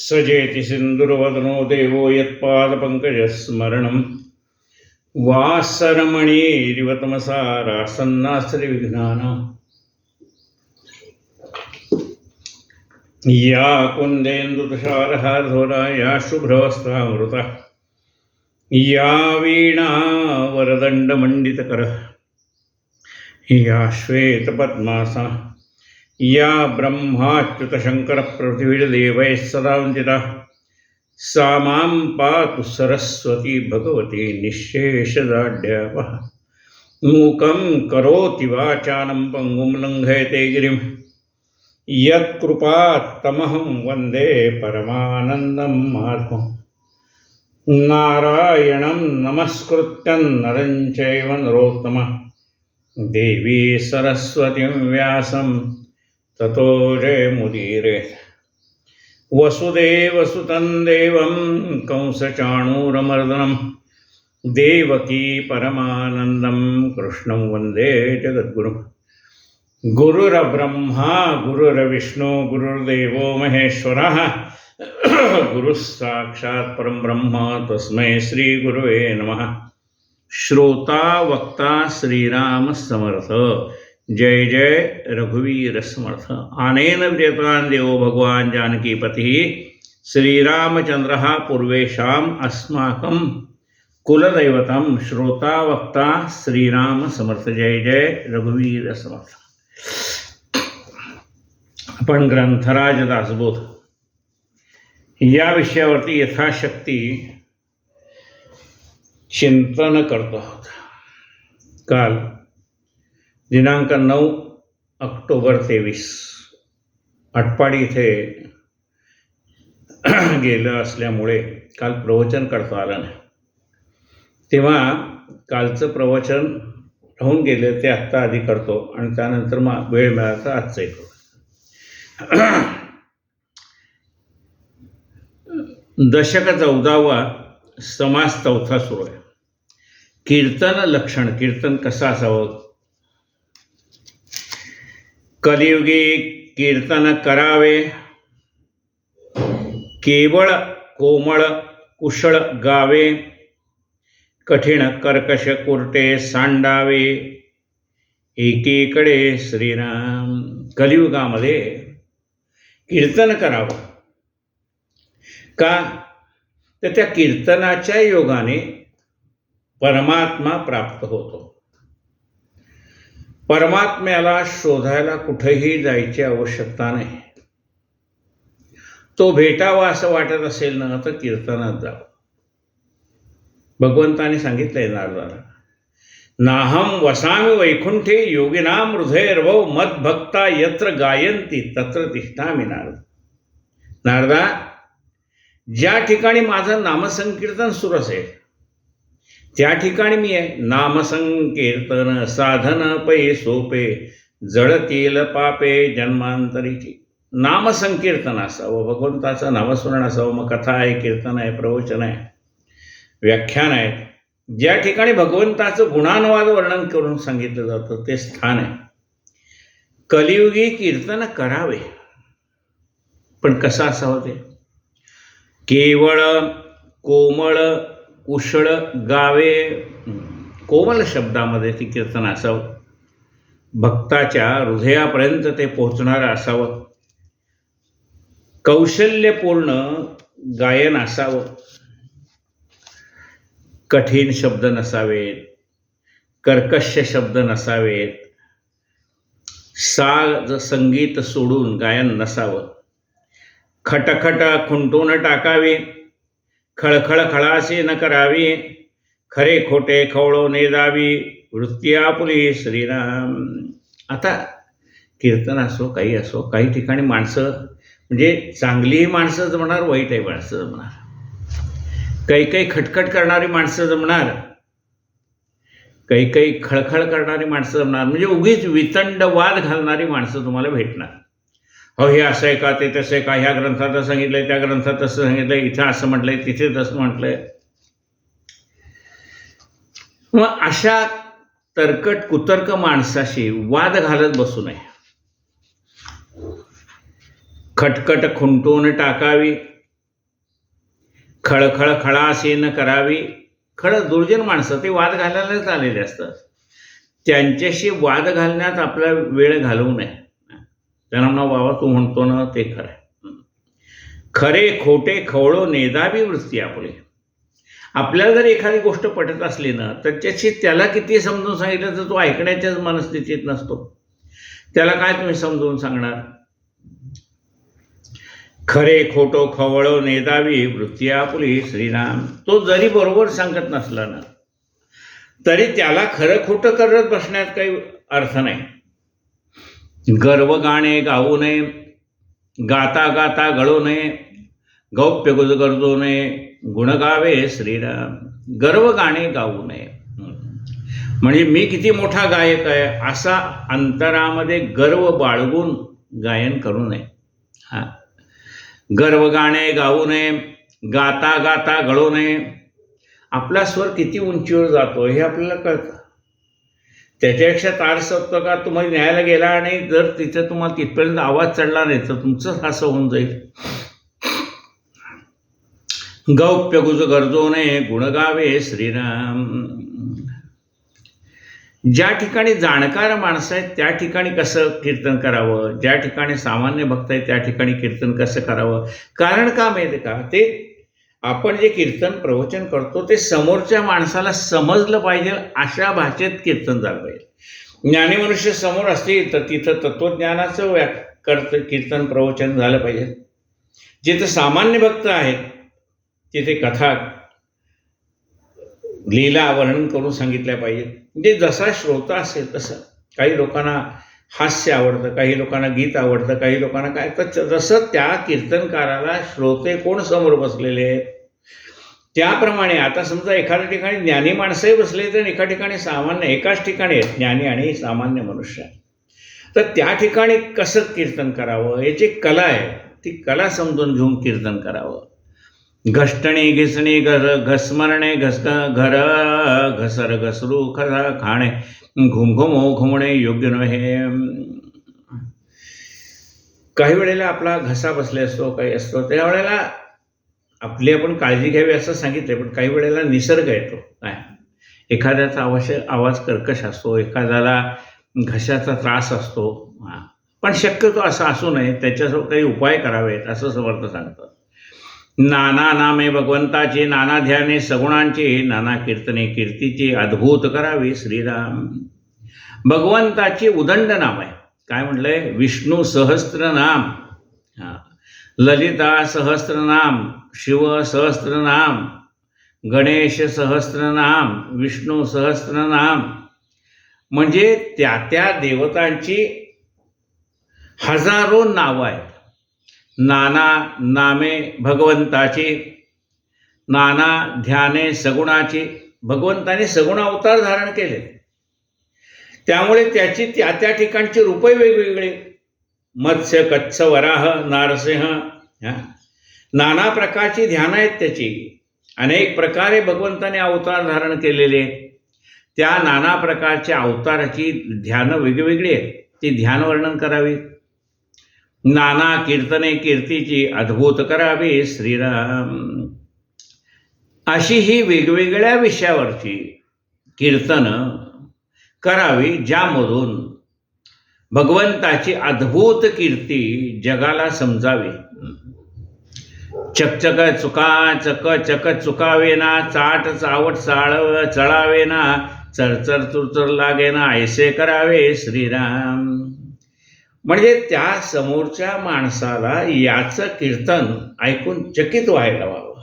सजेति सिन्दुर्वदनो देवो यत्पादपङ्कजस्मरणं वासरमणिरिव तमसारासन्नास्त्रिविघ्नानां या कुन्देन्दुतुषारहारधोरा या शुभ्रवस्त्रामृता या वीणा वरदण्डमण्डितकरः या श्वेतपद्मासना या ब्रह्माच्युतशङ्करप्रभृतिभिर्देवैः सदा वन्दिता सा मां पातु सरस्वती भगवती निःशेषदाढ्यापः मूकं करोति वाचालं पङ्गुं लङ्घयते गिरिं यत्कृपात्तमहं वन्दे परमानन्दं माधवम् नारायणं नमस्कृत्यं नरं चैव नरोत्तमं देवी सरस्वतीं व्यासं ततो जयमुदीरयेत् वसुदेवसुतं देवं कंसचाणूरमर्दनं देवकी परमानन्दं कृष्णं वन्दे जगद्गुरुं गुरुर्ब्रह्मा गुरुर्विष्णु गुरुर्देवो महेश्वरः गुरुः साक्षात् परं ब्रह्म तस्मै श्रीगुरुवे नमः। श्रोता वक्ता श्रीराम समर्थ। जय जय रघुवीर समर्थ। आनेन विजयतान् देवो भगवान् जानकीपतिः श्रीरामचन्द्रः पूर्वेषाम् अस्माकं कुलदैवतं। श्रोता वक्ता श्रीराम समर्थ। जय जय रघुवीर समर्थ। आपण ग्रंथराज दासबोध या विषयावरती यथाशक्ती चिंतन करतो आहोत। काल दिनांक 9 ऑक्टोबर 23 आटपाडी इथे गेलं असल्यामुळे काल प्रवचन करता आलं नाही, तेव्हा कालचं प्रवचन राहून गेले ते आत्ता आधी करतो आणि त्यानंतर मग वेळ मिळाला तर आजचंही करतो। दशक 14वा समास 4था सुरू आहे। कीर्तन लक्षण। कीर्तन कसं असावं? कलियुगी कीर्तन करावे, केवळ कोमळ कुशळ गावे, कठीण कर्कश कुरटे सांडावे, एकीकडे श्रीराम। कलियुगामध्ये कीर्तन करावं का? तर त्या कीर्तनाच्या योगाने परमात्मा प्राप्त होतो। परमात्म्याला शोधायला कुठेही जायची आवश्यकता नाही। तो भेटावा असं वाटत असेल ना तर कीर्तनात जावं। भगवंताने सांगितलंय नारदाला, नाहम वसामि वैकुंठे योगिनां हृदयर्भव मद्भक्ता यत्र गायन्ति तत्र तिष्ठामि नारद। नारदा, ज्या ठिकाणी माझं नामसंकीर्तन सुरू असेल त्या ठिकाणी मी आहे। नामसंकीर्तन साधन पै सोपे, जळतील पापे जन्मांतरीची। नामसंकीर्तन असावं, भगवंताचं नामस्मरण असावं। मग कथा आहे, कीर्तन आहे, प्रवचन आहे, व्याख्यान आहे, ज्या ठिकाणी भगवंताचं गुणानुवाद वर्णन करून सांगितलं जातं ते स्थान आहे। कलियुगी कीर्तन करावे, पण कसं असावं ते? केवळ कोमळ कुशळ गावे। कोमल शब्दामध्ये ते कीर्तन असावं, भक्ताच्या हृदयापर्यंत ते पोहोचणारं असावं, कौशल्यपूर्ण गायन असावं, कठीण शब्द नसावेत, कर्कश शब्द नसावेत, साज संगीत सोडून गायन नसावं, खटखट खुंटून टाकावे, खळखळ खळासे न करावी, खरे खोटे खवळो नेदावी, वृत्ती आपुली श्रीराम। आता कीर्तन असो काही असो, काही ठिकाणी माणसं म्हणजे चांगलीही माणसं जमणार, वाईटही माणसं जमणार, काही काही खटखट करणारी माणसं जमणार, काही काही खळखळ करणारी माणसं जमणार, म्हणजे उगीच वितंड वाद घालणारी माणसं तुम्हाला भेटणार। हो हे असं आहे का, ते तसं आहे का, ह्या ग्रंथात सांगितलंय, त्या ग्रंथात तसं सांगितलंय, इथं असं म्हटलंय, तिथे तसं म्हटलंय। मग अशा तरकट कुतर्क माणसाशी वाद घालत बसू नये। खटखट खुंटून टाकावी, खळखळ खळाशी न करावी. खरं दुर्जन माणसं ते वाद घालायलाच आलेले असतात. त्यांच्याशी वाद घालण्यात आपला वेळ घालवू नये. त्यांना म्हणा, बाबा तू म्हणतो ना ते खरं आहे. खरे खोटे खवळो नेदावी वृत्ती आपली. आपल्याला जर एखादी गोष्ट पटत असली ना तर त्याला किती समजून सांगितलं तर तो ऐकण्याच्याच मनस्थितीत नसतो. त्याला काय तुम्ही समजून सांगणार. खरे खोटो खवळो नेदावी वृत्ती आपुली श्रीराम. तो जरी बरोबर सांगत नसला ना तरी त्याला खरं खोटं करत बसण्यात काही अर्थ नाही. गर्व गाणे गाऊ नये, गाता गाता गळू नये, गौप्य गुज गरजू नये, गुण गावे श्रीराम. गर्व गाणे गाऊ नये म्हणजे मी किती मोठा गायक आहे असा अंतरामध्ये गर्व बाळगून गायन करू नये. गर्व गाणे गाऊ नये, गाता गाता गळू नये. आपला स्वर किती उंचीवर जातो हे आपल्याला कळतं. त्याच्यापेक्षा तार सत्व का तुम्हाला न्यायला गेला आणि जर तिथे तुम्हाला तिथपर्यंत आवाज चढला नाही तर तुमचं असं होऊन जाईल. गौप्य गुज गरजो नये, गुण गावे श्रीराम. ज्या ठिकाणी जाणकार माणसं आहेत त्या ठिकाणी कसं कीर्तन करावं, ज्या ठिकाणी सामान्य भक्त आहेत त्या ठिकाणी कीर्तन कसं करावं. कारण का माहिती का, ते आपण जे कीर्तन प्रवचन करतो ते समोरच्या माणसाला समजलं पाहिजे अशा भाषेत कीर्तन झालं पाहिजे. ज्ञानी मनुष्य समोर असतील तर तिथं तत्वज्ञानाचं कीर्तन प्रवचन झालं पाहिजे. जिथं सामान्य भक्त आहेत तिथे कथा लीला वर्णन करून सांगितल्या पाहिजे. म्हणजे जसा श्रोता असेल तसं. काही लोकांना हास्य आवडतं, काही लोकांना गीत आवडतं, काही लोकांना काय, तर जसं त्या कीर्तनकाराला श्रोते कोण समोर बसलेले आहेत त्याप्रमाणे. आता समजा एखाद्या ठिकाणी ज्ञानी माणसंही बसले तर एका ठिकाणी सामान्य, एकाच ठिकाणी आहेत ज्ञानी आणि सामान्य मनुष्य. तर त्या ठिकाणी कसं कीर्तन करावं याची कला आहे, ती कला समजून घेऊन कीर्तन करावं. घष्टणे घिसणे घसमरणे घर घसर घसरू खरा खाणे घुमघुमो घुमणे योग्य नव्हे. काही वेळेला आपला घसा बसले असतो, काही असतो, त्यावेळेला आपली आपण काळजी घ्यावी असं सांगितलं. पण काही वेळेला निसर्ग येतो. काय एखाद्याचा आवाज कर्कश असतो, एखाद्याला घशाचा त्रास असतो. पण शक्यतो असं असू नये, त्याच्यासोबत काही उपाय करावेत असं समर्थ सांगतं. नाना नामे भगवंताची, नाना ध्याने सगुणांची, नाना कीर्तने कीर्तीची अद्भुत करावी श्रीराम. भगवंताची उदंड नाम आहे. काय म्हटलंय, विष्णू सहस्त्रनाम, ललिता सहस्त्रनाम, शिव सहस्त्रनाम, गणेश सहस्त्रनाम, विष्णू सहस्त्रनाम. म्हणजे त्या त्या देवतांची हजारो नावं आहेत. नाना नामे भगवंताची, नाना ध्याने सगुणाची. भगवंताने सगुण अवतार धारण केले त्यामुळे त्याची त्या त्या ठिकाणची रूपे वेगवेगळे. मत्स्य, कच्छ, वराह, नारसिंह, नाना प्रकारची ध्यानं आहेत त्याची. अनेक प्रकारे भगवंताने अवतार धारण केलेले. त्या नाना प्रकारच्या अवताराची ध्यानं वेगवेगळी आहेत, ती ध्यान वर्णन करावी. नाना कीर्तने कीर्तीची अद्भुत करावी श्रीराम. अशी ही वेगवेगळ्या विषयावरची कीर्तनं करावी ज्यामधून भगवंताची अद्भुत कीर्ती जगाला समजावी. चकचक चुका चक चक चुकावेना, चाट चावट चळावेना, चरचर चुरचर लागेना, ऐसे करावे श्रीराम. म्हणजे त्या समोरच्या माणसाला याचं कीर्तन ऐकून चकित व्हायला हवं,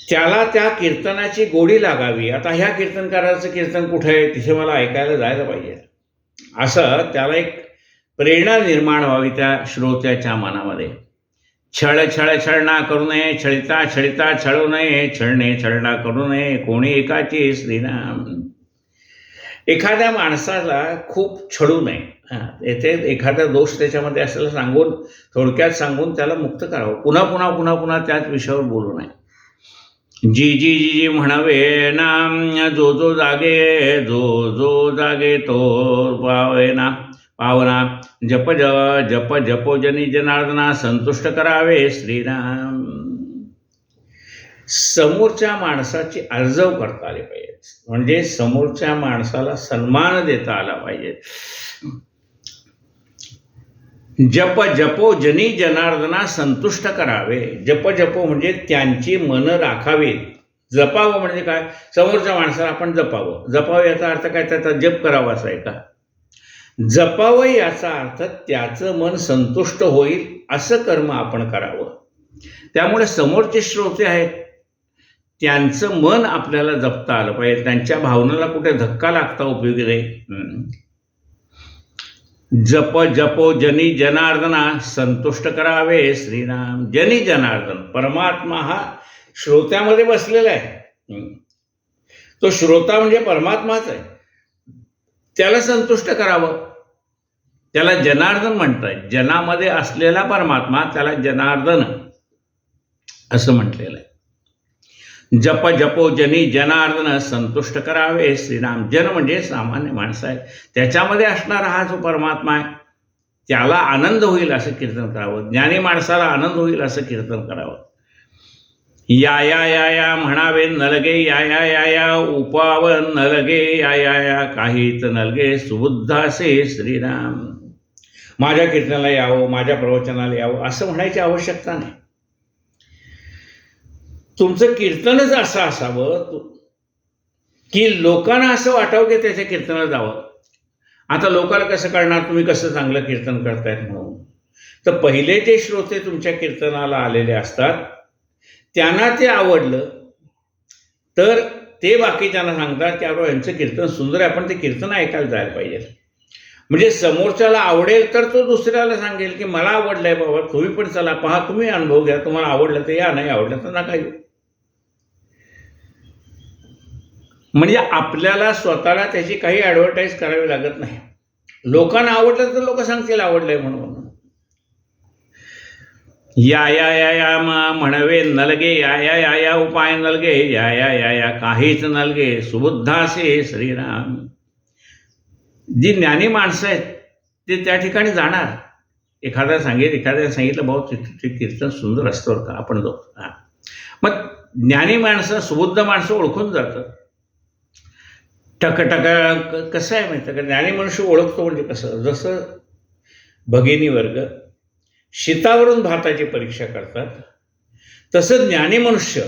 त्याला त्या कीर्तनाची गोडी लागावी. आता ह्या कीर्तनकाराचं कीर्तन कुठे आहे तिथे मला ऐकायला जायला पाहिजे असं त्याला एक प्रेरणा निर्माण व्हावी त्या श्रोत्याच्या मनामध्ये. छळ छळ छळना करू नये, छळिता छळिता छळू नये, छळणे छळना करू नये, कोणी एकाची श्रीराम. एखाद्या माणसाला खूप छळू नये. येथे एखादा दोष त्याच्यामध्ये असलेला सांगून, थोडक्यात सांगून त्याला मुक्त करावं. पुन्हा पुन्हा पुन्हा पुन्हा त्याच विषयावर बोलू नये. जी जी जी जी म्हणावे ना, जो जो जागे, जो जो जागे तो पावेना पावना. जप जप जपो जनी जनार्दना, संतुष्ट करावे श्रीराम. समोरच्या माणसाची आर्जव करता आली पाहिजे, म्हणजे समोरच्या माणसाला सन्मान देता आला पाहिजे. जप जपो जनी जनार्दना संतुष्ट करावे. जप जपो म्हणजे त्यांची मन राखावी. जपावं म्हणजे काय? समोरच्या माणसाला आपण जपावं. जपावं याचा अर्थ काय? त्याचा जप करावा असा आहे का? जपावं याचा अर्थ त्याचं मन संतुष्ट होईल असं कर्म आपण करावं. त्यामुळे समोरचे श्रोते आहेत त्यांचं मन आपल्याला जपता आलं पाहिजे. त्यांच्या भावनेला कुठे धक्का लागता उपयोगी नाही. जप जपो जनी जनार्दना संतुष्ट करावे श्रीराम. जनी जनार्दन परमात्मा हा श्रोत्यामध्ये बसलेला आहे. तो श्रोता म्हणजे परमात्माच आहे. त्याला संतुष्ट करावं. त्याला जनार्दन म्हणतात. जनामध्ये असलेला परमात्मा त्याला जनार्दन असं म्हटलेलं आहे. जप जपो जनी जनार्दन संतुष्ट करावे श्रीराम. जन म्हणजे सामान्य माणसं आहे. त्याच्यामध्ये असणारा हा जो परमात्मा आहे त्याला आनंद होईल असं कीर्तन करावं. ज्ञानी माणसाला आनंद होईल असं कीर्तन करावं. या या या या म्हणावे नलगे. या या या या उपावन नलगे. या या या काहीच नलगे सुबुद्धासे श्रीराम. माझ्या कीर्तनाला यावं, माझ्या प्रवचनाला यावं असं म्हणायची आवश्यकता नाही. तुमचं कीर्तनच असं असावं की लोकांना असं वाटावं की त्याच्या कीर्तनाला जावं. आता लोकांना कसं कळणार तुम्ही कसं चांगलं कीर्तन करतायत म्हणून? तर पहिले जे श्रोते तुमच्या कीर्तनाला आलेले असतात त्यांना ते आवडलं तर ते बाकीच्यांना सांगतात की अरे यांचं कीर्तन सुंदर आहे, आपण ते कीर्तन ऐकायला जायला पाहिजे. म्हणजे समोरच्याला आवडेल तर तो दुसऱ्याला सांगेल की मला आवडलंय बाबा, तुम्ही पण चला पहा, तुम्ही अनुभव घ्या, तुम्हाला आवडलं तर या, नाही आवडलं तर नका येऊ. म्हणजे आपल्याला स्वतःला त्याची काही ॲडव्हर्टाईज करावी लागत नाही. लोकांना आवडलं तर लोक सांगतील आवडलंय म्हणून. या या या या म्हणवे नलगे. या या या या उपाय नलगे. या या या या काहीच नलगे सुबुद्धासे श्रीराम. जी ज्ञानी माणसं आहेत ते त्या ठिकाणी जाणार. एखाद्याने सांगितलं भाऊ ते कीर्तन सुंदर असतं का, आपण जाऊ. मग ज्ञानी माणसं, सुबुद्ध माणसं ओळखून जातं. टकटक कसं आहे माहिती का? ज्ञानी मनुष्य ओळखतो म्हणजे कसं? जसं भगिनी वर्ग शीतावरून भाताची परीक्षा करतात तसं ज्ञानी मनुष्य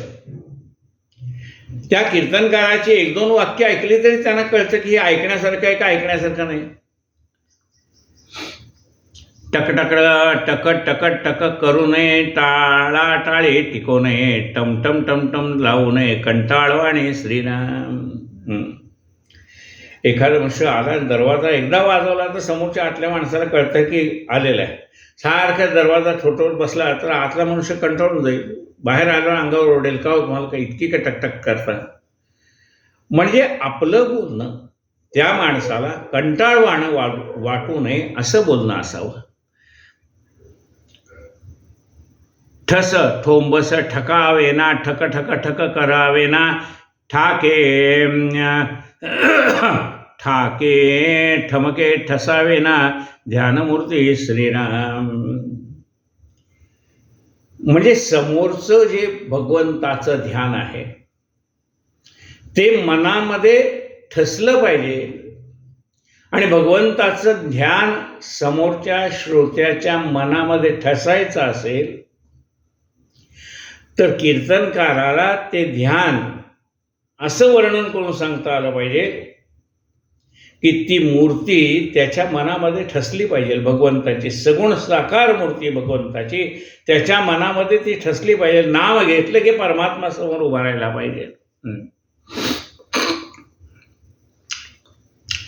त्या कीर्तनकाराची एक दोन वाक्य ऐकली तरी त्यांना कळतं की हे ऐकण्यासारखं आहे का ऐकण्यासारखं नाही. टकटक टकट टक करू नये, टाळा टाळे टिकू नये, टमटम टमटम लावू नये, कंटाळवाणे श्रीराम. एखादा मनुष्य आला, दरवाजा एकदा वाजवला तर समोरच्या आतल्या माणसाला कळतं की आलेला आहे. सारखा दरवाजा ठोठवत बसला तर आतला मनुष्य कंटाळून जाईल, बाहेर आला अंगावर ओढेल, का तुम्हाला काही इतकी का टकटक करता. म्हणजे आपलं बोलणं त्या माणसाला कंटाळवाणं वाटू नये असं बोलणं असावं. ठस ठोंबस ठकावे ना, ठक ठक ठक करावे ना, ठाके ठाके ठमके ठसावे ना, ध्यानमूर्ती श्रीराम. म्हणजे समोरचं जे भगवंताचं ध्यान आहे ते मनामध्ये ठसलं पाहिजे. आणि भगवंताचं ध्यान समोरच्या श्रोत्याच्या मनामध्ये ठसायचं असेल तर कीर्तनकाराला ते ध्यान असं वर्णन करून सांगता आलं पाहिजे की ती मूर्ती त्याच्या मनामध्ये ठसली पाहिजे. भगवंताची सगुण साकार मूर्ती भगवंताची त्याच्या मनामध्ये ती ठसली पाहिजे. नाव घेतलं की परमात्मा समोर उभा राहायला पाहिजे.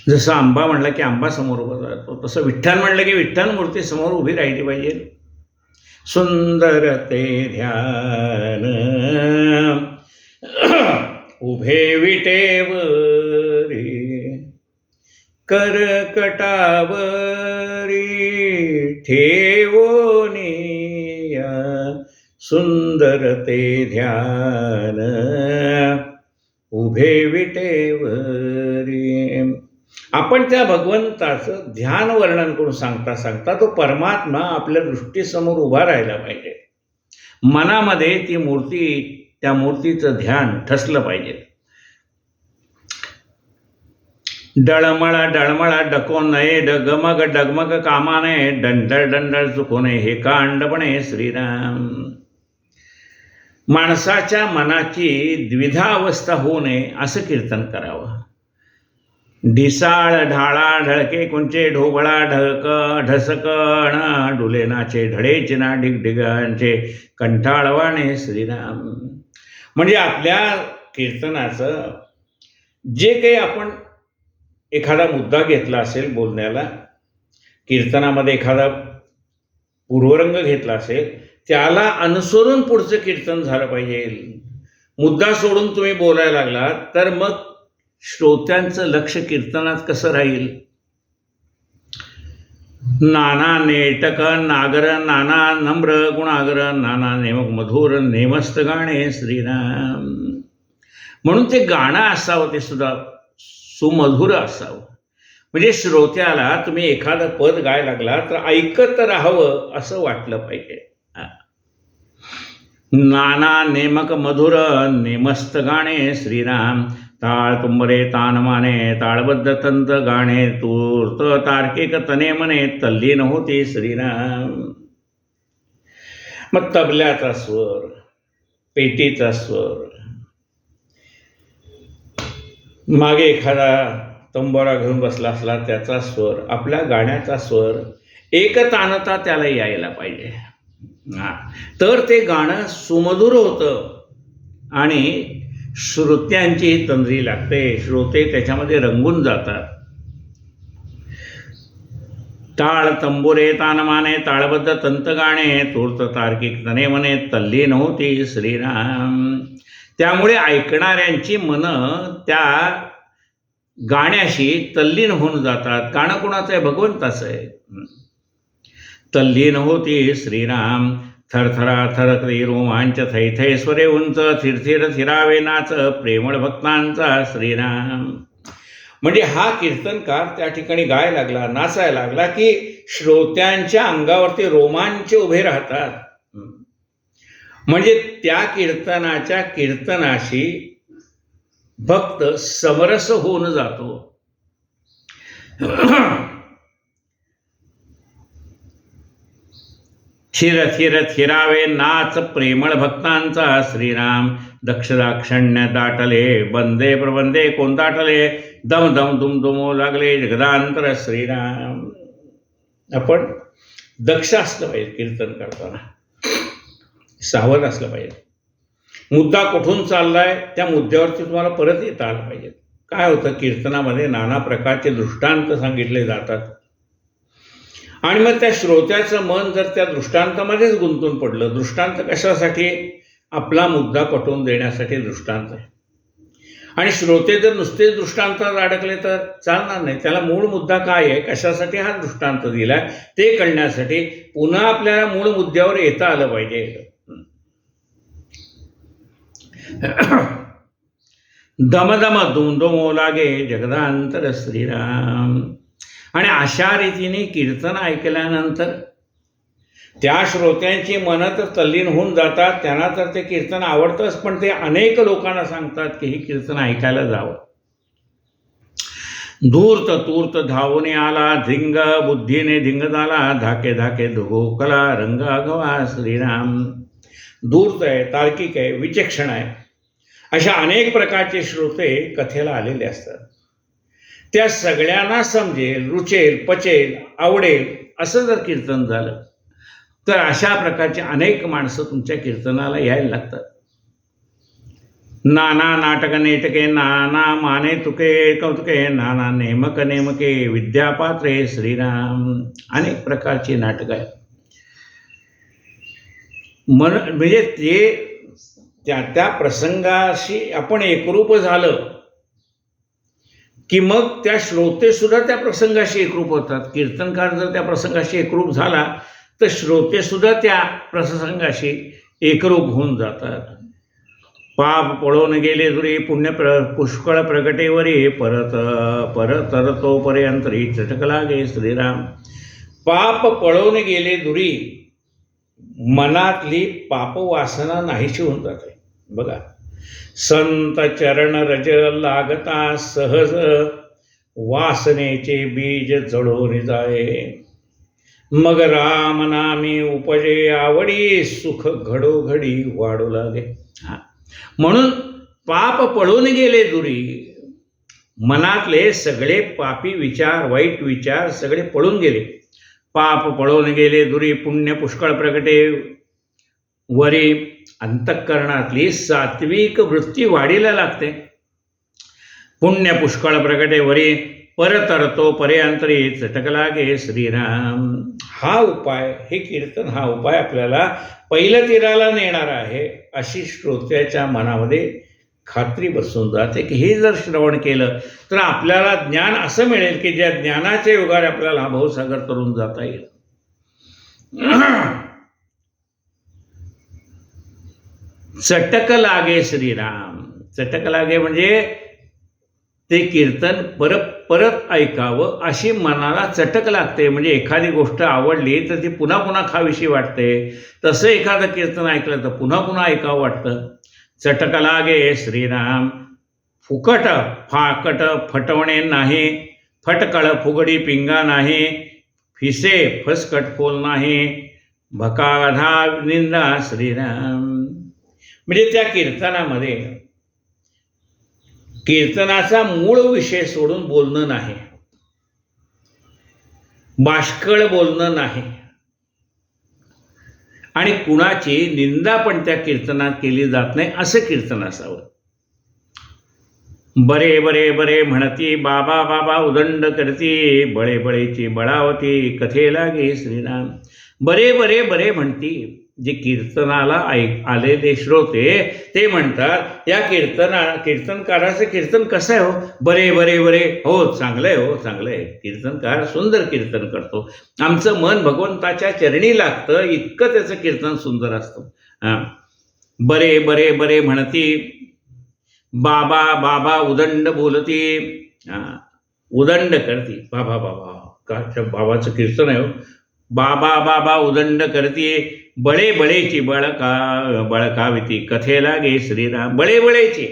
जसं आंबा म्हणलं की आंबा समोर उभा राहतो, तसं विठ्ठल म्हणलं की विठ्ठल मूर्ती समोर उभी राहिली पाहिजे. सुंदर ते ध्यान उभे विटेवरी, करकटावरी ठेवोनिया, सुंदर ते ध्यान उभे विटेवरी. आपण त्या भगवंताचं ध्यान वर्णन करून सांगता सांगता तो परमात्मा आपल्या दृष्टीसमोर उभा राहायला पाहिजे. मनामध्ये ती मूर्ती त्या मूर्तीचं ध्यान ठसलं पाहिजे. डळमळा डळमळा डको नये डगमग डगमग कामा नये डंडळ डंडळ चुको नये हे कांडपणे श्रीराम. माणसाच्या मनाची द्विधा अवस्था होऊ नये असं कीर्तन करावं. ढिसाळ ढाळा ढळके कुंचे ढोबळा ढळक ढसकण डुलेनाचे ढळेचे ना ढिगढिगांचे कंठाळवाणे श्रीराम. म्हणजे आपल्या कीर्तनाचं जे काही आपण एखादा मुद्दा घेतला असेल बोलण्याला, कीर्तनामध्ये एखादा पूर्वरंग घेतला असेल, त्याला अनुसरून पुढचं कीर्तन झालं पाहिजे. मुद्दा सोडून तुम्ही बोलायला लागला तर मग श्रोत्यांचं लक्ष कीर्तनात कसं राहील. नाना नेटक नागर नाना नम्र गुणागर नाना नेमक मधुर नेमस्त गाणे श्रीराम. म्हणून ते गाणं असावं, ते सुद्धा सुमधुर असावं. म्हणजे श्रोत्याला तुम्ही एखादं पद गायला लागला तर ऐकत राहावं असं वाटलं पाहिजे. नाना नेमक मधुर नेमस्त गाणे श्रीराम. ताळ तुंबरे तान माने ताळबद्ध तंत गाणे तूर्त तार्किक तने मने तल्लीन होती श्रीराम. मग तबल्याचा स्वर, पेटीचा स्वर, मागे एखादा तंबोरा घेऊन बसला असला त्याचा स्वर, आपल्या गाण्याचा स्वर एकतानता त्याला यायला पाहिजे. तर ते गाणं सुमधुर होतं आणि श्रोत्यांची तंद्री लागते. श्रोते त्याच्यामध्ये रंगून जातात. टाळ तंबुरे तानमाने ताळबद्ध तंत गाणे तूर्त तार्किक तने मने तल्लीन होती श्रीराम. त्यामुळे ऐकणाऱ्यांची मनं त्या गाण्याशी तल्लीन होऊन जातात. गाणं कोणाचं आहे? भगवंताचं आहे. तल्लीन होती श्रीराम. थरथरा थरकरी रोमांच थैथै स्वरे उंच थिरथिर थिरावे नाच प्रेमळ भक्तांचा श्रीराम. म्हणजे हा कीर्तनकार त्या ठिकाणी गायला लागला, नाचायला लागला की श्रोत्यांच्या अंगावरती रोमांच उभे राहतात. म्हणजे त्या कीर्तनाच्या कीर्तनाशी भक्त समरस होऊन जातो. थिर थिर थिरावे नाच प्रेमळ भक्तांचा श्रीराम. दक्ष दाक्षण्य दाटले बंदे प्रबंदे कोंदाटले दम दम दुम दुमो लागले जगदांतर श्रीराम. आपण दक्ष असलं पाहिजे कीर्तन करताना, सावध असलं पाहिजे. मुद्दा कुठून चाललाय त्या मुद्द्यावरती तुम्हाला परत येता आलं पाहिजे. काय होतं, कीर्तनामध्ये नाना प्रकारचे दृष्टांत सांगितले जातात आणि मग त्या श्रोत्याचं मन जर त्या दृष्टांतामध्येच गुंतून पडलं. दृष्टांत कशासाठी? आपला मुद्दा पटवून देण्यासाठी दृष्टांत आहे. आणि श्रोते जर नुसतेच दृष्टांतात अडकले तर चालणार नाही. त्याला मूळ मुद्दा काय आहे, कशासाठी हा दृष्टांत दिला ते कळण्यासाठी पुन्हा आपल्याला मूळ मुद्द्यावर येता आलं पाहिजे. दमदम दुमदुमो लागे जगदांतर श्रीराम. आणि अशा रीतीने कीर्तन ऐकल्यानंतर त्या श्रोत्यांची मनं तर तल्लीन होऊन जातात. त्यांना तर ते कीर्तन आवडतंच, पण ते अनेक लोकांना सांगतात की हे कीर्तन ऐकायला जावं. धूर्त तूर्त धावून आला धिंग बुद्धीने धिंग झाला धाके धाके धुगोकला रंग अगवा श्रीराम. धूर्त आहे, तार्किक आहे, विचक्षण आहे, अशा अनेक प्रकारचे श्रोते कथेला आलेले असतात. त्या सगळ्यांना समजेल, रुचेल, पचेल, आवडेल असं जर कीर्तन झालं तर अशा प्रकारचे अनेक माणसं तुमच्या कीर्तनाला यायला लागतात. नाना नाटक नेटके नाना माने तुके कौतुके नाना नेमक नेमके विद्यापात्रे श्रीराम. अनेक प्रकारची नाटकं आहेत. म्हणजे ते त्या प्रसंगाशी आपण एकरूप झालं की मग त्या श्रोते सुद्धा त्या प्रसंगाशी एकरूप होतात. कीर्तनकार जर त्या प्रसंगाशी एकरूप झाला तर श्रोते सुद्धा त्या प्रसंगाशी एकरूप होऊन जातात. पाप पळून गेले दुरी पुण्य पुष्कळ प्रगटेवरी परत परत तोपर्यंतरी चटक लागे श्रीराम. पाप पळून गेले दुरी, मनातली पापवासना नाहीशी होऊन जाते. बघा, संत चरण रज लागता सहज, वासनेचे बीज जळून जाये. मग राम नामी उपजे आवडी, सुख घडोघडी वाढू लागे. म्हणून पाप पळून गेले दुरी. मनातले सगळे पापी विचार, वाईट विचार सगळे पळून गेले. पाप पळून गेले दुरी, पुण्य पुष्कळ प्रगटे वरी. अंतःकरणातली सात्विक वृत्ती वाढीला लागते. पुण्य पुष्कळ प्रगटे वरी, परतरतो परे अंतरी, चटक लागे श्रीराम. हा उपाय, हे कीर्तन, हा उपाय आपल्याला पहिलं तीराला नेणार आहे, अशी श्रोत्याच्या मनामध्ये खात्री बसून जाते की हे जर श्रवण केलं तर आपल्याला ज्ञान असं मिळेल की ज्या ज्ञानाच्या युगाने आपल्याला हा भवसागर तरून जाता येईल. चटक लागे श्रीराम. चटक लागे म्हणजे ते कीर्तन परत परत ऐकावं अशी मनाला चटक लागते. म्हणजे एखादी गोष्ट आवडली तर ती पुन्हा पुन्हा खावीशी वाटते. तसं एखादं कीर्तन ऐकलं तर पुन्हा पुन्हा ऐकावं वाटतं. चटक लागे श्रीराम. फुकट फाकट फटवणे नाही, फटकळ फुगडी पिंगा नाही, फिसे फसकट फोल नाही, भकाधा निंदा श्रीराम. म्हणजे त्या कीर्तनामध्ये कीर्तनाचा मूळ विषय सोडून बोलणं नाही, बाष्कळ बोलणं नाही, आणि कुणाची निंदा पण त्या कीर्तनात केली जात नाही असं कीर्तन असावं. बरे बरे बरे म्हणती बाबा बाबा उदंड करती, बळे बळेची बळावती कथे लागे श्रीराम. बरे बरे बरे म्हणती. जे कीर्तनाला आलेले श्रोते ते म्हणतात या कीर्तनकाराचं कीर्तन कसं आहे हो? बरे बरे बरे. हो, चांगलं आहे, हो चांगलं आहे. कीर्तनकार सुंदर कीर्तन करतो. आमचं मन भगवंताच्या चरणी लागतं, इतकं त्याचं कीर्तन सुंदर असतं. बरे बरे बरे म्हणती बाबा बाबा उदंड बोलती. उदंड करती. बाबा बाबा, का बाबाचं कीर्तन आहे हो. बाबा बाबा उदंड करती, बळे बळेची बळकाविती कथे लागे श्रीराम. बळे बळेची.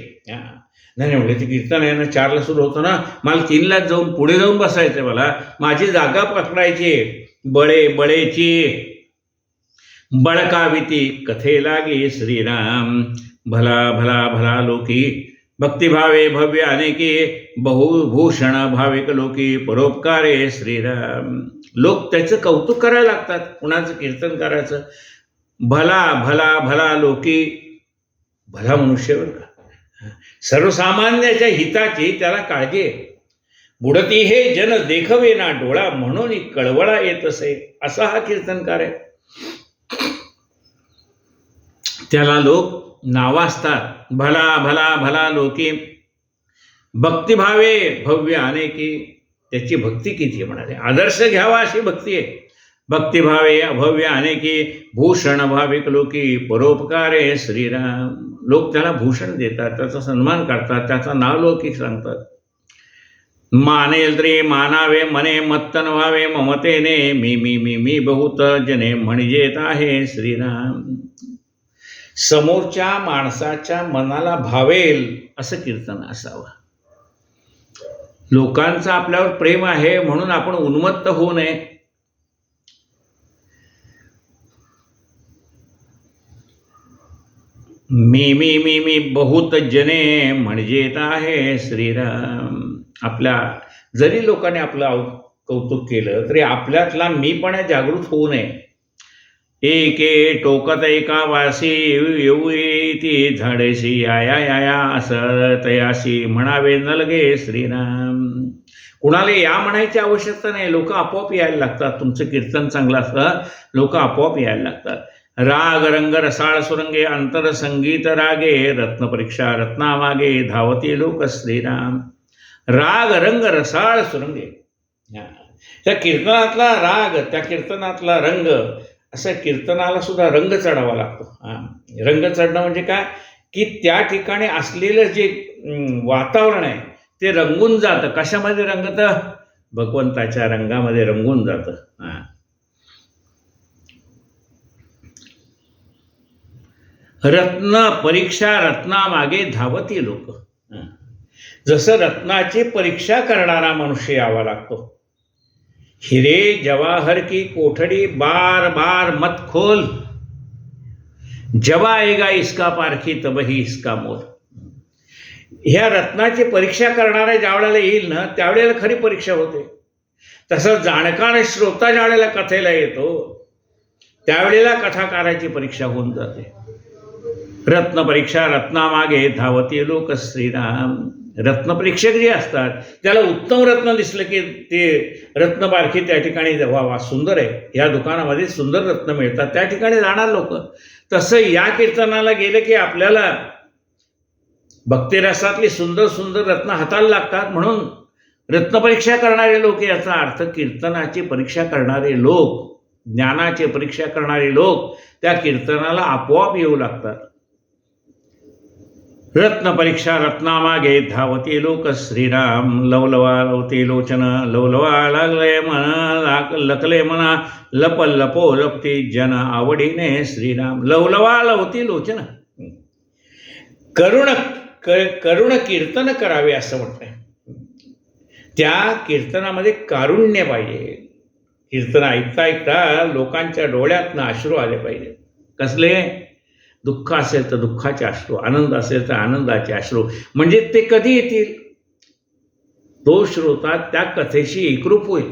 नाही म्हणजे ते कीर्तन आहे ना 4ला सुरू होतं ना, मला 3लाच जाऊन पुढे जाऊन बसायचं, मला माझी जागा पकडायची. बळे बळेची बळकाविती कथे लागे श्रीराम. भला भला भला लोकी भक्तिभावे भव्य अनेकी, बहुभूषण भाविक लोकी परोपकारे श्रीराम. लोक त्याचं कौतुक करायला लागतात, कुणाचं कीर्तन करायचं. भला भला भला लोकी, भला मनुष्यवर का, सर्वसामान्याच्या हिताची त्याला काळजी आहे. बुडती हे जन देखवे ना डोळा, म्हणून कळवळा येत असे, असा हा कीर्तनकार आहे. त्याला लोक नावाजतात. भला भला भला लोकी भक्तिभावे भव्य अनेकी. त्याची भक्ती किती म्हणाले, आदर्श घ्यावा अशी भक्ती आहे. भक्तिभावे भव्य अनेकी, भूषण भाविक लोकी परोपकारे श्रीराम. लोक त्याला भूषण देतात, त्याचा सन्मान करतात, त्याचं नाव लौकिक सांगतात. मानेल तरी मानावे मने, मत्तन व्हावे ममतेने, मी मी मी मी बहुत जने म्हणजेत आहे श्रीराम. समोरच्या माणसाच्या मनाला भावेल असं कीर्तन असावं. लोकांचं आपल्यावर प्रेम आहे म्हणून आपण उन्मत्त होऊ नये. मी मी मी मी बहुत जने म्हणजेत आहे श्रीराम. आपल्या जरी लोकांनी आपलं कौतुक केलं तरी आपल्यातला मीपणा जागृत होऊ नये. एके टोकत एका वासी, येऊ ती झाडेशी याया याया, असं तयाशी म्हणावे नलगे श्रीराम. कुणाला या म्हणायची आवश्यकता नाही, लोक आपोआप यायला लागतात. तुमचं कीर्तन चांगलं असलं लोक आपोआप यायला लागतात. राग रंग रसाळ सुरंगे, अंतर संगीत रागे, रत्नपरीक्षा रत्नामागे, धावती लोक श्रीराम. राग रंग रसाळ सुरंगे, त्या कीर्तनातला राग, त्या कीर्तनातला रंग, असं कीर्तनाला सुद्धा रंग चढावा लागतो. रंग चढणं म्हणजे काय की त्या ठिकाणी असलेलं जे वातावरण आहे ते रंगून जातं. कशामध्ये रंगतं? भगवंताच्या रंगामध्ये रंगून जातं. रत्न परीक्षा रत्नामागे धावती लोक. जसं रत्नाची परीक्षा करणारा मनुष्य यावा लागतो. हिरे जवाहर की कोठडी बार बार मत खोल, जब आएगा इसका पारखी तबही इसका मोल. ह्या रत्नाची परीक्षा करणारा ज्या वेळेला येईल ना त्यावेळेला खरी परीक्षा होते. तसं जाणकार श्रोता ज्या वेळेला कथेला येतो त्यावेळेला कथाकाराची परीक्षा होऊन जाते. रत्न परीक्षा रत्नामागे धावती लोक श्रीराम. रत्नपरीक्षक जे असतात त्याला उत्तम रत्न दिसलं की ते रत्न पारखी त्या ठिकाणी वा सुंदर आहे, या दुकानामध्ये सुंदर रत्न मिळतात, त्या ठिकाणी जाणार लोक. तसं या कीर्तनाला गेलं की आपल्याला भक्तिरसातली सुंदर सुंदर रत्न हाताला लागतात. म्हणून रत्नपरीक्षा करणारे लोक, याचा अर्थ कीर्तनाची परीक्षा करणारे लोक, ज्ञानाची परीक्षा करणारे लोक त्या कीर्तनाला आपोआप येऊ लागतात. रत्न परीक्षा रत्नामागे धावती लोक श्रीराम. लवलवा लवती लोचन लवलवा लागले मना लकले मना लप लपो लपती जन आवडीने श्रीराम. लवलवा लवती लोचन, करुण कीर्तन करावे असं म्हटलंय. त्या कीर्तनामध्ये कारुण्य पाहिजे. कीर्तन ऐकता ऐकता लोकांच्या डोळ्यातनं अश्रू आले पाहिजे. कसले? दुःख असेल तर दुःखाचे अश्रू, आनंद असेल तर आनंदाचे अश्रू. म्हणजे ते कधी येतील? तो श्रोता त्या कथेशी एकरूप होईल.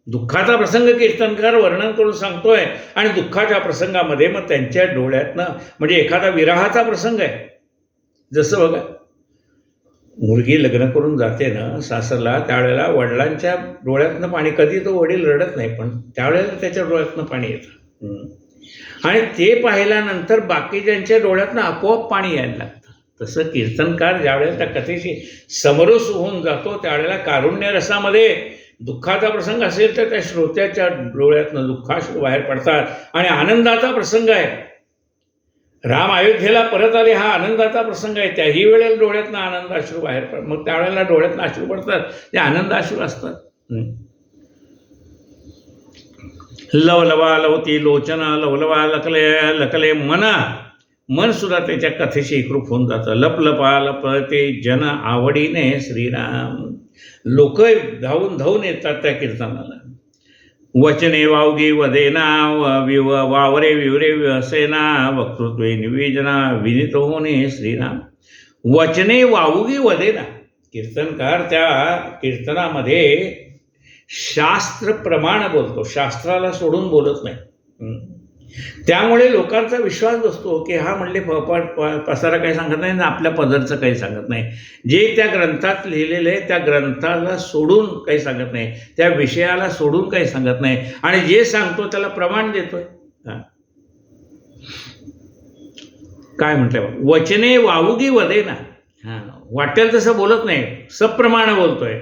दुःखाचा प्रसंग कीर्तनकार वर्णन करून सांगतोय आणि दुःखाच्या प्रसंगामध्ये मग त्यांच्या डोळ्यातनं, म्हणजे एखादा विरहाचा प्रसंग आहे. जसं बघा, मुलगी लग्न करून जाते ना सासरला, त्यावेळेला वडिलांच्या डोळ्यातनं पाणी, कधी तो वडील रडत नाही पण त्यावेळेला त्याच्या डोळ्यातनं पाणी येतं. आणि ते पाहिल्यानंतर बाकीच्यांच्या डोळ्यातनं आपोआप पाणी यायला लागतं. तसं कीर्तनकार ज्यावेळेला त्या कथेशी समरस होऊन जातो त्यावेळेला कारुण्य रसामध्ये दुःखाचा प्रसंग असेल तर त्या श्रोत्याच्या डोळ्यातनं दुःखाश्रू बाहेर पडतात. आणि आनंदाचा प्रसंग आहे, राम अयोध्येला परत आले, हा आनंदाचा प्रसंग आहे, त्याही वेळेला डोळ्यातनं आनंदाश्रू बाहेर पडतात. मग त्यावेळेला डोळ्यातनं अश्रू पडतात, ते आनंदाश्रू असतात. लवलवा लवती लोचन लवलवा लकले लकले मना, मन सुद्धा त्याच्या कथेशी एकरूप होऊन जातं. लपलपा लपते जन आवडीने श्रीराम. लोक धावून धावून येतात त्या कीर्तनाला. वचने वावगी वदेना वावरे विवरे व्यसेना वक्तृत्वे निवेजना विनित होणे श्रीराम. वचने वावगी वदेना. कीर्तनकार त्या कीर्तनामध्ये शास्त्र प्रमाण बोलतो, शास्त्राला सोडून बोलत नाही. त्यामुळे लोकांचा विश्वास बसतो की हा म्हणले पसारा काही सांगत नाही ना आपल्या पदरचं काही सांगत नाही. जे त्या ग्रंथात लिहिलेलं आहे त्या ग्रंथाला सोडून काही सांगत नाही, त्या विषयाला सोडून काही सांगत नाही, आणि जे सांगतो त्याला प्रमाण देतोय. काय म्हटलंय? वचने वावुगी वदेना. वाटेल तसं बोलत नाही, सप्रमाण बोलतोय.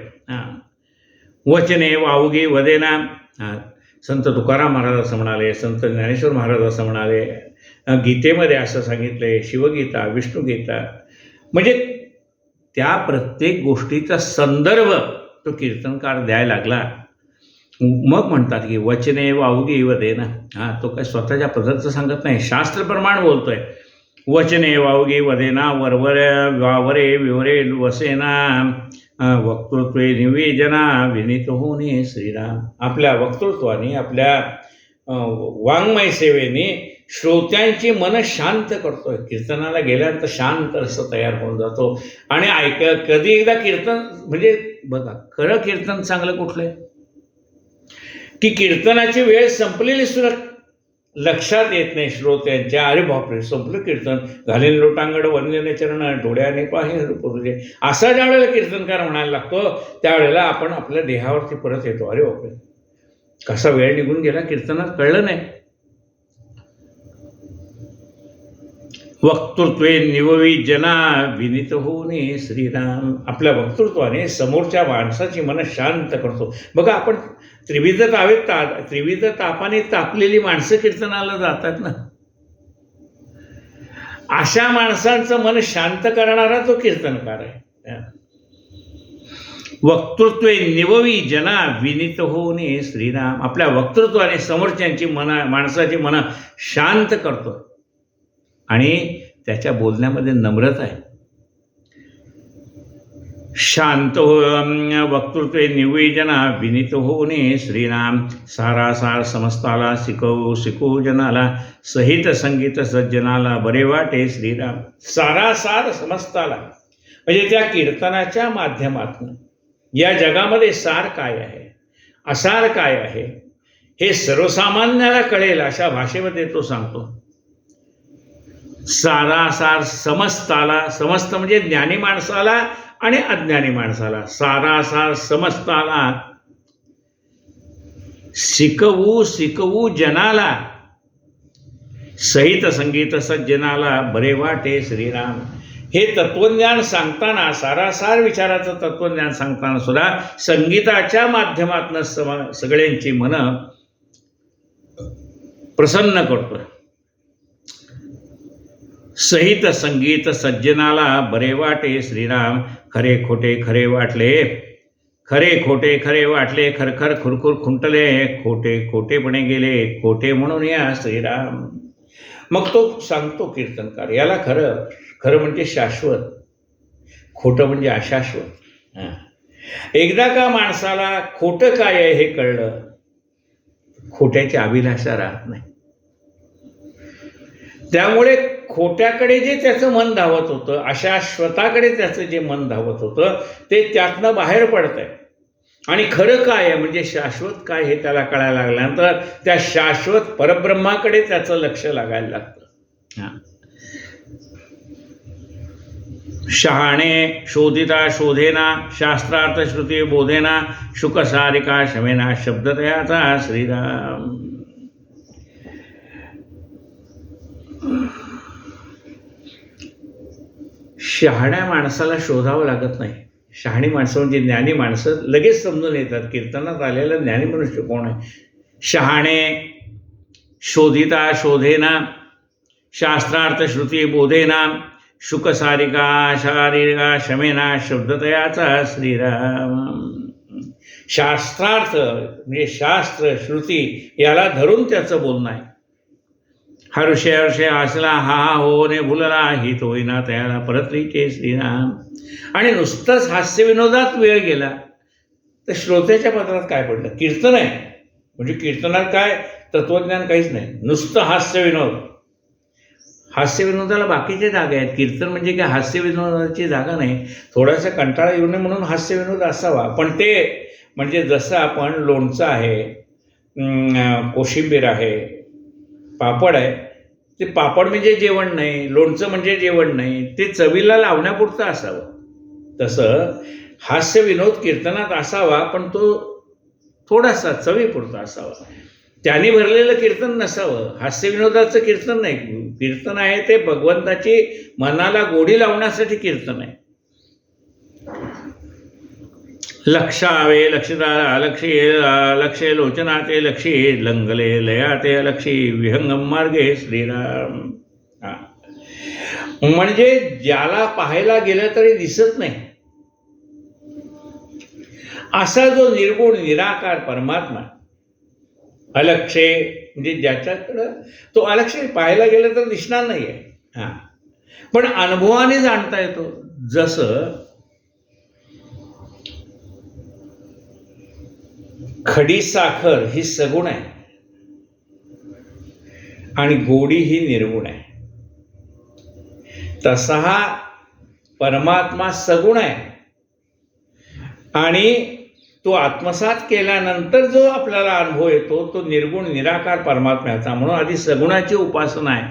वचने वावुगी वदेना. संत तुकाराम महाराज असं म्हणाले, संत ज्ञानेश्वर महाराज असं म्हणाले, गीतेमध्ये असं सांगितलंय, शिवगीता, विष्णुगीता. म्हणजे त्या प्रत्येक गोष्टीचा संदर्भ तो कीर्तनकार द्यायला लागला. मग म्हणतात की वचने वावगी वदेना. तो काय स्वतःच्या पदार्थ सांगत नाही, शास्त्र प्रमाण बोलतोय. वचने वावगी वदेना वावरे विवरे वसेना वक्तृत्वे निवेजना विनीत होणे श्रीराम. आपल्या वक्तृत्वाने, आपल्या वाङ्मय सेवेने श्रोत्यांची मन शांत करतोय. कीर्तनाला गेल्यानंतर शांत असं तयार होऊन जातो. आणि कधी एकदा कीर्तन, म्हणजे बघा खरं कीर्तन चांगलं कुठलं आहे की कीर्तनाची वेळ संपलेली सुद्धा लक्षात येत नाही श्रोत्यांच्या. अरे बापरे संपलं कीर्तन, घालेन लोटांगड वंदने चरण डोळ्याने पाहे पुरुषे, असा ज्या वेळेला कीर्तनकार म्हणायला लागतो त्यावेळेला आपण आपल्या देहावरती परत येतो. अरे बापरे कसा वेळ निघून गेला कीर्तनात कळलं नाही. वक्तृत्वे निववी जना विनीत होणे श्रीराम. आपल्या वक्तृत्वाने समोरच्या माणसाची मन शांत करतो. बघा आपण त्रिविध तापाने तापलेली माणसं कीर्तनाला जातात ना, अशा माणसांचं मन शांत करणारा तो कीर्तनकार आहे. वक्तृत्वे निववी जना विनीत होणे श्रीराम. आपल्या वक्तृत्वाने समोरच्यांची माणसाची मन शांत करतो आणि त्याच्या बोलण्यामध्ये नम्रता आहे. शांत वक्तृत्वे निवेदना विनीत होणे श्रीराम. सारासार समस्ताला शिकवू जनाला. सहित संगीत सज्जनाला बरे वाटे श्रीराम. सारासार समस्ताला म्हणजे त्या कीर्तनाच्या माध्यमातून या जगामध्ये सार काय आहे, असार काय आहे, हे सर्वसामान्याला कळेल अशा भाषेमध्ये तो सांगतो. सारासार समस्ताला, समस्त म्हणजे ज्ञानी माणसाला आणि अज्ञानी माणसाला. सारासार समस्ताला शिकवू जनाला. सहित संगीत सज्जनाला बरे वाटे श्रीराम. हे तत्वज्ञान सांगताना, सारासार विचाराचं तत्वज्ञान सांगताना सुद्धा संगीताच्या माध्यमातून सगळ्यांची मनं प्रसन्न करतो. सहित संगीत सज्जनाला बरे वाटे श्रीराम. खरे खोटे खरे वाटले, खरे खोटे खरे वाटले, खरखर खुरखुर खुंटले, खोटे खोटेपणे गेले, खोटे म्हणून या श्रीराम. मग तो सांगतो कीर्तनकार, याला खरं खरं म्हणजे शाश्वत, खोटं म्हणजे अशाश्वत. एकदा का माणसाला खोटं काय आहे हे कळलं, खोट्याची अभिलाषा राहत नाही. त्यामुळे खोट्याकडे जे त्याचं मन धावत होतं, अशाश्वताकडे त्याचं जे मन धावत होतं, ते त्यातनं बाहेर पडतंय. आणि खरं काय आहे म्हणजे शाश्वत काय हे त्याला कळायला लागल्यानंतर त्या शाश्वत परब्रह्माकडे त्याचं लक्ष लागायला लागतं. शहाणे शोधिता शोधेना, शास्त्रार्थ श्रुती बोधेना, शुकसारिका शमेना, शब्दतयाचा श्रीराम. शहाण्या माणसाला शोधावं लागत नाही. शहाणी माणसं म्हणजे ज्ञानी माणसं लगेच समजून येतात. कीर्तनात आलेला ज्ञानी मनुष्य कोण आहे? शहाणे शोधिता शोधेना, शास्त्रार्थ श्रुती बोधेना, शुकसारिका शारीरिका शमेना, शब्दतयाचा श्रीराम. शास्त्रार्थ म्हणजे शास्त्र श्रुती याला धरून त्याचं बोलणं आहे. हर्षे हर्षे हसला, हा हा हो ने भुलला, ही होईना तयाला परतलीचे श्रीराम. आणि नुसतंच हास्य विनोदात वेळ गेला तर श्रोत्याच्या पत्रात काय पडलं? कीर्तन आहे म्हणजे कीर्तनात काय तत्वज्ञान काहीच नाही, नुसतं हास्य विनोद. हास्य विनोदाला बाकीचे जागा आहेत. कीर्तन म्हणजे काय हास्य विनोदाची जागा नाही. थोडासा कंटाळा येऊ नये म्हणून हास्य विनोद असावा, पण ते म्हणजे जसं आपण लोणचं आहे, कोशिंबीर आहे, पापड आहे, ते पापड म्हणजे जेवण नाही, लोणचं म्हणजे जेवण नाही, ते चवीला लावण्यापुरतं असावं. तसं हास्य विनोद कीर्तनात असावा, पण तो थोडासा चवीपुरता असावा. त्याने भरलेलं कीर्तन नसावं. हास्य विनोदाचं कीर्तन नाही. कीर्तन आहे ते भगवंताची मनाला गोडी लावण्यासाठी कीर्तन आहे. लक्षावे लक्षिता लक्षी लक्षे लोचनाते लक्षी, लंगले लयाते लक्षी, विहंगम मार्गे श्रीराम. म्हणजे ज्याला पाहायला गेलं तरी दिसत नाही असा जो निर्गुण निराकार परमात्मा, अलक्षे म्हणजे ज्याच्याकडं तो अलक्षे पाहायला गेलं तर दिसणार नाही आहे, पण अनुभवाने जाणता येतो. जसं खडी साखर ही सगुण आहे आणि गोडी ही निर्गुण आहे, तसा हा परमात्मा सगुण आहे आणि तो आत्मसात केल्यानंतर जो आपल्याला अनुभव येतो तो निर्गुण निराकार परमात्म्याचा. म्हणून आधी सगुणाची उपासना आहे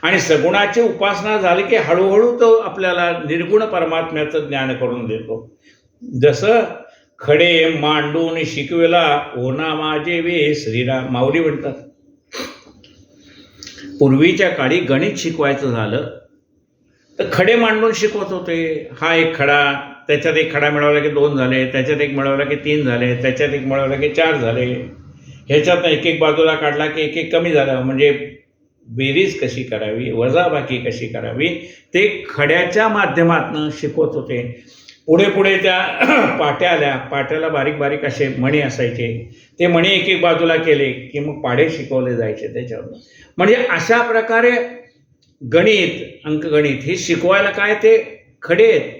आणि सगुणाची उपासना झाली की हळूहळू तो आपल्याला निर्गुण परमात्म्याचं ज्ञान करून देतो. जसं खडे मांडून शिकवेला, ओना माझे वे श्रीराम. माऊली म्हणतात पूर्वीच्या काळी गणित शिकवायचं झालं तर खडे मांडून शिकवत होते. हा एक खडा, त्याच्यात एक खडा मिळवला की 2 झाले, त्याच्यात एक मिळवला की 3 झाले, त्याच्यात एक मिळवला की 4 झाले, ह्याच्यात एक एक बाजूला काढला की एक एक कमी झालं. म्हणजे बेरीज कशी करावी, वजाबाकी कशी करावी ते खड्याच्या माध्यमातून शिकवत होते. पुढे पुढे त्या पाट्या आल्या. पाट्याला बारीक बारीक असे मणी असायचे. ते मणी एक एक बाजूला केले की मग पाढे शिकवले जायचे त्याच्यावर. म्हणजे अशा प्रकारे गणित, अंकगणित हे शिकवायला काय ते खडे आहेत,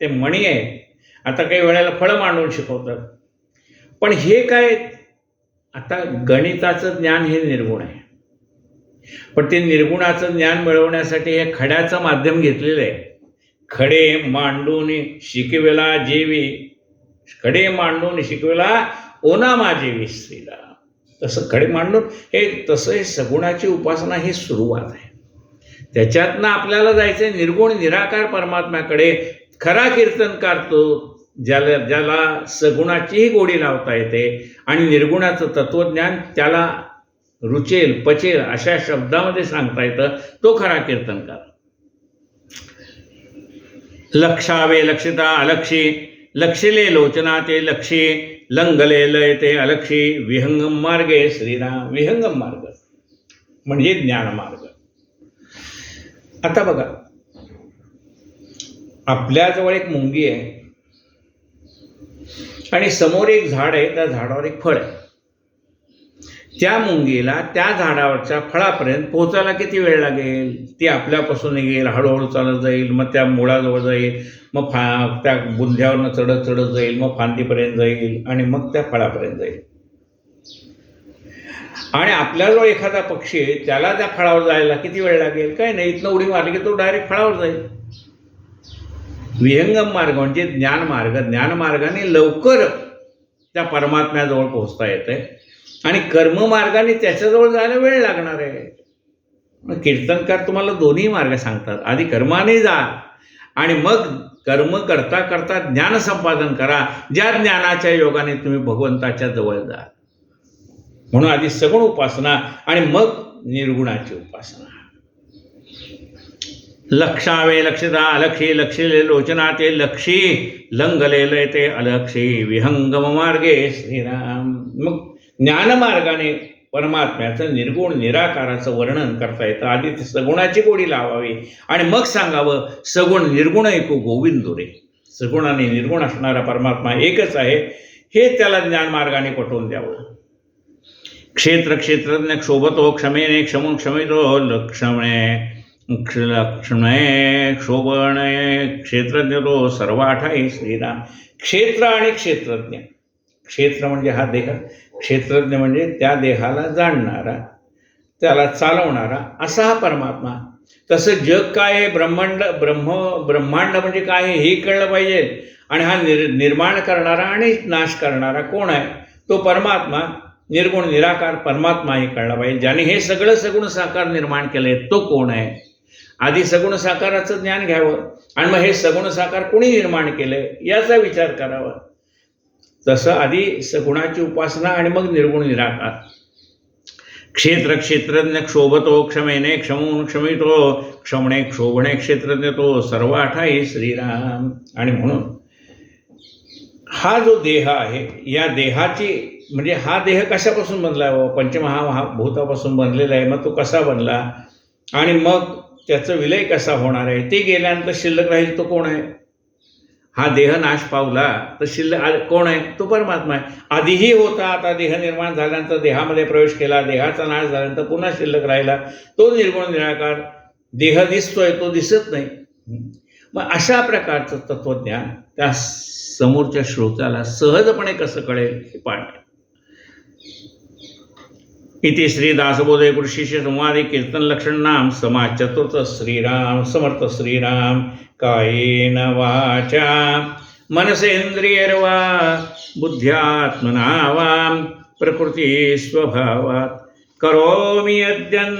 ते मणी आहेत. आता काही वेळेला फळं मांडून शिकवतात. पण हे काय, आता गणिताचं ज्ञान हे निर्गुण आहे. पण ते निर्गुणाचं ज्ञान मिळवण्यासाठी हे खड्याचं माध्यम घेतलेलं आहे. खडे मांडून शिकवेला जेवी, खडे मांडून शिकवेला ओना माझेवी श्रीराम. तसं खडे मांडून हे तसं हे सगुणाची उपासना ही सुरुवात आहे. त्याच्यातनं आपल्याला जायचं आहे निर्गुण निराकार परमात्म्याकडे. खरा कीर्तनकार तो ज्याला सगुणाचीही गोडी लावता येते आणि निर्गुणाचं तत्वज्ञान त्याला रुचेल पचेल अशा शब्दामध्ये सांगता येतं, तो खरा कीर्तनकार. लक्षावे लक्षिता अलक्षी, लक्षिले लोचना ते लक्षी, लंगले लय ते अलक्षी, विहंगम मार्गे श्रीराम. विहंगम मार्ग म्हणजे ज्ञानमार्ग. आता बघा, आपल्याजवळ एक मुंगी आहे आणि समोर एक झाड आहे, त्या झाडावर एक फळ आहे. त्या मुंगीला त्या झाडावरच्या फळापर्यंत पोहोचायला किती वेळ लागेल? ती आपल्यापासून निघेल, हळूहळू चालत जाईल, मग त्या मुळाजवळ जाईल, मग त्या बुंध्यावरनं चढत चढत जाईल, मग फांदीपर्यंत जाईल आणि मग त्या फळापर्यंत जाईल. आणि आपल्याजवळ एखादा पक्षी आहे, त्याला त्या फळावर जायला किती वेळ लागेल? काय नाही, इथनं उडी मारली की तो डायरेक्ट फळावर जाईल. विहंगम मार्ग म्हणजे ज्ञानमार्ग. ज्ञानमार्गाने लवकर त्या परमात्म्याजवळ पोहोचता येते आणि कर्ममार्गाने त्याच्याजवळ जायला वेळ लागणार आहे. कीर्तनकार तुम्हाला दोन्ही मार्ग सांगतात. आधी कर्माने जा आणि मग कर्म करता करता ज्ञान संपादन करा. ज्या ज्ञानाच्या योगाने तुम्ही भगवंताच्या जवळ जा. म्हणून आधी सगुण उपासना आणि मग निर्गुणाची उपासना. लक्षावे लक्षिता अलक्षी, लक्षिले लोचना ते लक्षी, लंगले लय ते अलक्षी, विहंगम मार्गे श्रीराम. मग ज्ञानमार्गाने परमात्म्याचं निर्गुण निराकाराचं वर्णन करता येतं. आधी ते सगुणाची गोडी लावावी आणि मग सांगावं सगुण निर्गुण ऐकू गोविंदो रे. सगुण आणि निर्गुण असणारा परमात्मा एकच आहे हे त्याला ज्ञानमार्गाने पटवून द्यावं. क्षेत्र क्षेत्रज्ञ क्षोभतो क्षमेने क्षमून क्षमितो लक्षणे लक्ष्मणे क्षोभणे क्षेत्रज्ञ तो सर्वाठाई श्रीराम. क्षेत्र आणि क्षेत्रज्ञ. क्षेत्र म्हणजे हा देह, क्षेत्रज्ञ म्हणजे त्या देहाला जाणणारा, त्याला चालवणारा असा हा परमात्मा. तसं जग काय आहे, ब्रह्मांड म्हणजे काय आहे हे कळलं पाहिजे. आणि हा निर्माण करणारा आणि नाश करणारा कोण आहे? तो परमात्मा, निर्गुण निराकार परमात्मा हे कळला पाहिजे. ज्याने हे सगळं सगुण साकार निर्माण केलंय तो कोण आहे? आधी सगुण साकाराचं ज्ञान घ्यावं आणि मग हे सगुण साकार कोणी निर्माण केलंय याचा विचार करावा. तसं आधी सगुणाची उपासना आणि मग निर्गुण निराकार. क्षेत्र क्षेत्रज्ञ क्षोभतो क्षमेने क्षमून क्षमितो क्षमणे क्षोभणे क्षेत्रज्ञ तो सर्वाठाई श्रीराम. आणि म्हणून हा जो देह आहे, या देहाची म्हणजे हा देह कशापासून बनला आहे? पंचमहाभूतापासून बनलेला आहे. मग तो कसा बनला आणि मग त्याचं विलय कसा होणार आहे? ते गेल्यानंतर शिल्लक राहील तो कोण आहे? हा देह नाश पावला तर शिल्लक कोण आहे? तो परमात्मा आहे. आधीही होता, आता देह निर्माण झाल्यानंतर देहामध्ये प्रवेश केला, देहाचा नाश झाल्यानंतर पुन्हा शिल्लक राहिला तो निर्गुण निराकार. देह दिसतोय, तो दिसत नाही. मग अशा प्रकारचं तत्वज्ञान त्या समोरच्या श्रोत्याला सहजपणे कसं कळेल हे पाठ. इति श्री दासबोधे कृषिष्य संवादे कीर्तन लक्षण नाम समाज चतुर्थ. श्रीराम समर्थ श्रीराम. कायेन वाचा मनसेंद्रियर्वा बुद्ध्यात्मना वा प्रकृती स्वभावात् करोमि यद्यं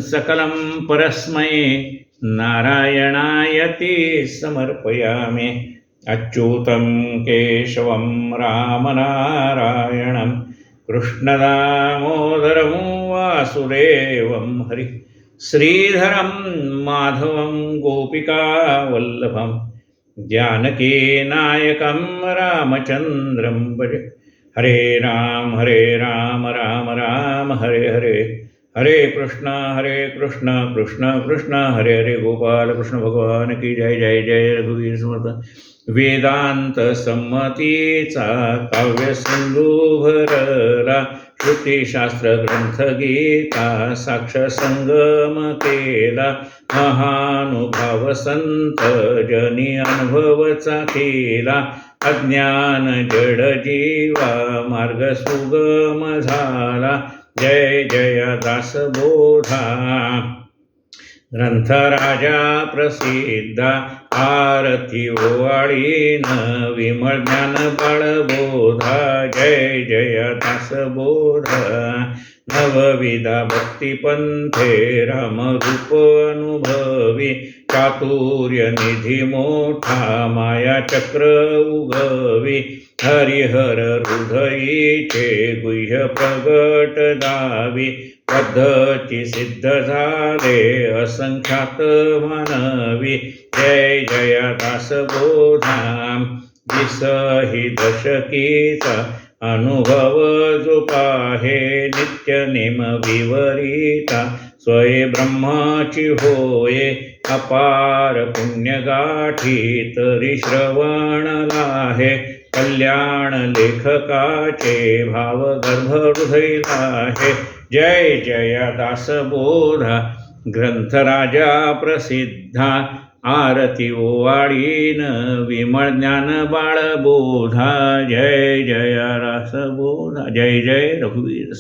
सकलं परस्मै नारायणायति समर्पयामि. अच्युतं केशवं रामनारायणं कृष्णदामोदरं वासुदेवं हरि श्रीधरं माधवं गोपिकावल्लभं जानकीनायकं रामचन्द्रं भजे. हरे राम राम राम हरे हरे. हरे कृष्ण कृष्ण कृष्ण हरे हरे. गोपाल कृष्ण भगवान की जय. जय जय रघुवीर समर्थ. वेदांत संमतीचा काव्य सिंधू भरला श्रुतिशास्त्र ग्रंथ गीता साक्ष संगम केला महानुभाव संत जनी अनुभवचा केला अज्ञान जड जीवा मार्ग सुगम झाला जय जय दासबोधा ग्रंथ राजा प्रसिद्धा आरती ओवाळीन विमळ ज्ञान बाळबोधा जय जय दासबोधा नवविधा भक्तिपंथे रामरूप अनुभवी चातुर्य निधी मोठा माया चक्र उगवी हरिहर हृदयीचे गुह्य प्रगट दावी पद्धती सिद्ध झाले असंख्यात मानवी जय जय दासबोधा दिसही दशकीचा अनुभव जो पाहे नित्य नेम विवरिता स्वये ब्रह्माची होये अपार पुण्य गाठी तरी श्रवण लाहे कल्याण लेखकाचे भाव गर्भ हृदय आहे जय जय दासबोधा ग्रंथ राजा प्रसिद्धा आरती ओवाळीन विमळ ज्ञान बाळबोधा जय जय दासबोधा जय जय रघुवीर